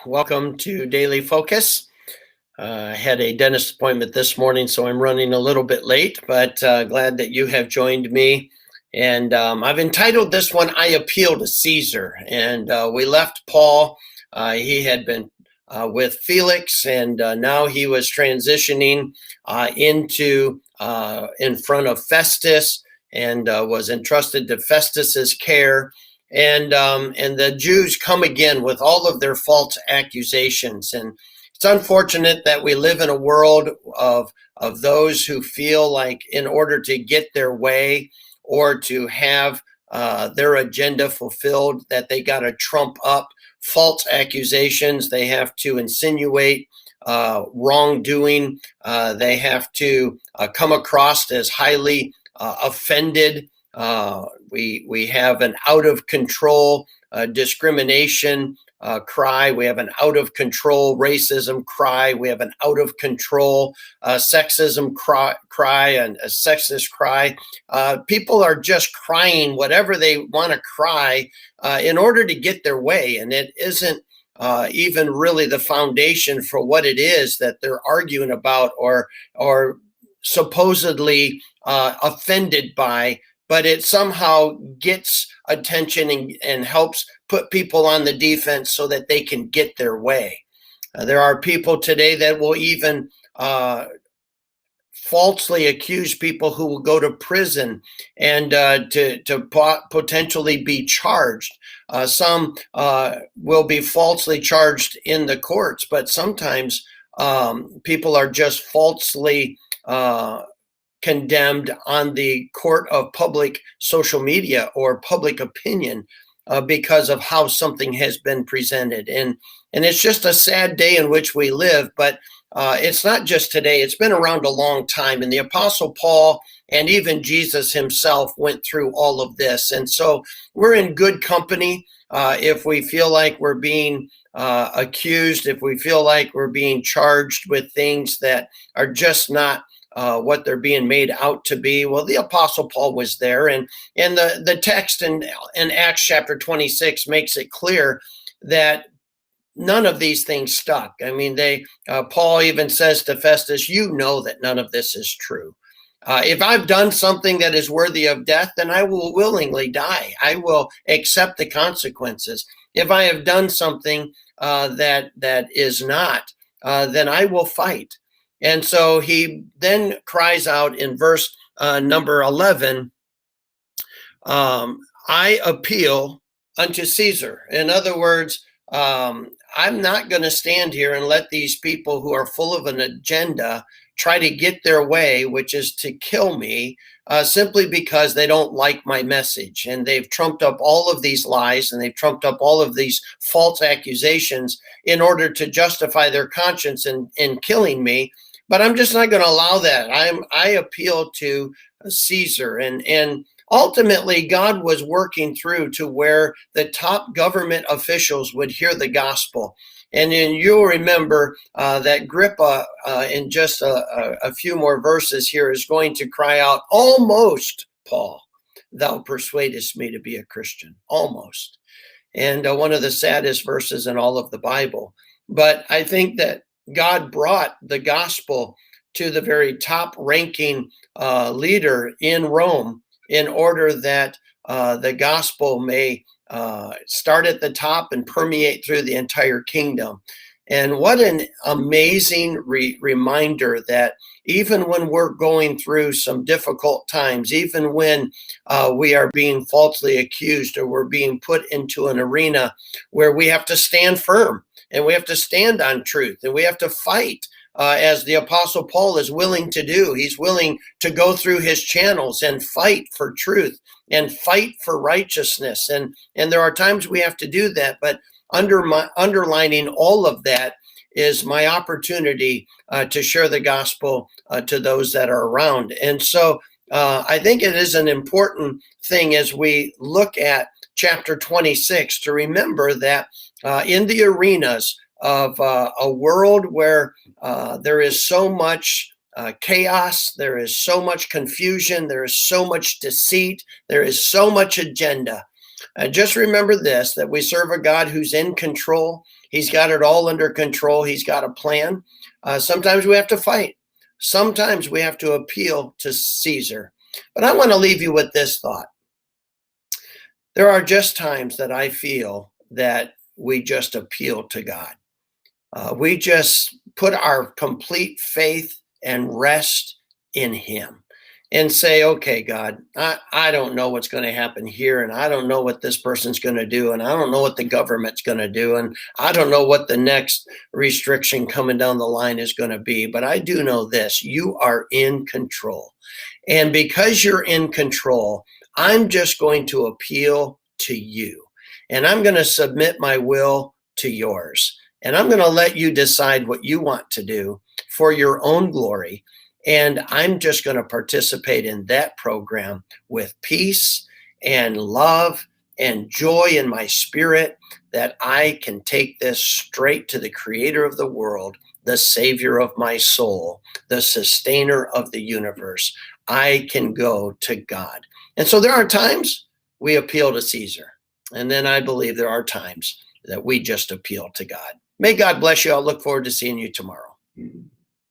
Welcome to Daily Focus. I had a dentist appointment this morning, so I'm running a little bit late, but glad that you have joined me. And I've entitled this one, I Appeal to Caesar. And we left Paul. He had been with Felix, and now he was transitioning into in front of Festus and was entrusted to Festus's care. And the Jews come again with all of their false accusations. And it's unfortunate that we live in a world of those who feel like in order to get their way or to have their agenda fulfilled, that they got to trump up false accusations. They have to insinuate wrongdoing. They have to come across as highly offended. We have an out of control discrimination cry. We have an out of control racism cry. We have an out of control sexism cry and a sexist cry. People are just crying whatever they want to cry in order to get their way. And it isn't even really the foundation for what it is that they're arguing about or supposedly offended by, but it somehow gets attention and helps put people on the defense so that they can get their way. There are people today that will even falsely accuse people who will go to prison and to potentially be charged. Some will be falsely charged in the courts, but sometimes people are just falsely condemned on the court of public social media or public opinion because of how something has been presented. And it's just a sad day in which we live, but it's not just today. It's been around a long time. And the Apostle Paul and even Jesus himself went through all of this. And so we're in good company if we feel like we're being accused, if we feel like we're being charged with things that are just not what they're being made out to be. Well, the Apostle Paul was there, and the text in Acts chapter 26 makes it clear that none of these things stuck. I mean, Paul even says to Festus, "You know that none of this is true. If I've done something that is worthy of death, then I will willingly die. I will accept the consequences. If I have done something that is not, then I will fight." And so he then cries out in verse number 11, I appeal unto Caesar. In other words, I'm not going to stand here and let these people who are full of an agenda try to get their way, which is to kill me, simply because they don't like my message. And they've trumped up all of these lies and they've trumped up all of these false accusations in order to justify their conscience in killing me. But I'm just not going to allow that. I appeal to Caesar. And ultimately, God was working through to where the top government officials would hear the gospel. And then you'll remember that Agrippa, in just a few more verses here, is going to cry out, "Almost, Paul, thou persuadest me to be a Christian." Almost. And one of the saddest verses in all of the Bible. But I think that God brought the gospel to the very top ranking leader in Rome in order that the gospel may start at the top and permeate through the entire kingdom. And what an amazing reminder that even when we're going through some difficult times, even when we are being falsely accused or we're being put into an arena where we have to stand firm and we have to stand on truth and we have to fight, as the Apostle Paul is willing to do. He's willing to go through his channels and fight for truth and fight for righteousness. And there are times we have to do that, but underlining all of that is my opportunity to share the gospel to those that are around. And so I think it is an important thing as we look at chapter 26 to remember that in the arenas of a world where there is so much chaos, there is so much confusion, there is so much deceit, there is so much agenda. Just remember this, that we serve a God who's in control. He's got it all under control. He's got a plan. Sometimes we have to fight. Sometimes we have to appeal to Caesar. But I want to leave you with this thought. There are just times that I feel that we just appeal to God. We just put our complete faith and rest in Him and say, okay, God, I don't know what's going to happen here, and I don't know what this person's going to do, and I don't know what the government's going to do, and I don't know what the next restriction coming down the line is going to be, but I do know this: you are in control. And because you're in control, I'm just going to appeal to you, and I'm going to submit my will to yours. And I'm going to let you decide what you want to do for your own glory. And I'm just going to participate in that program with peace and love and joy in my spirit, that I can take this straight to the creator of the world, the savior of my soul, the sustainer of the universe. I can go to God. And so there are times we appeal to Caesar. And then I believe there are times that we just appeal to God. May God bless you. I'll look forward to seeing you tomorrow.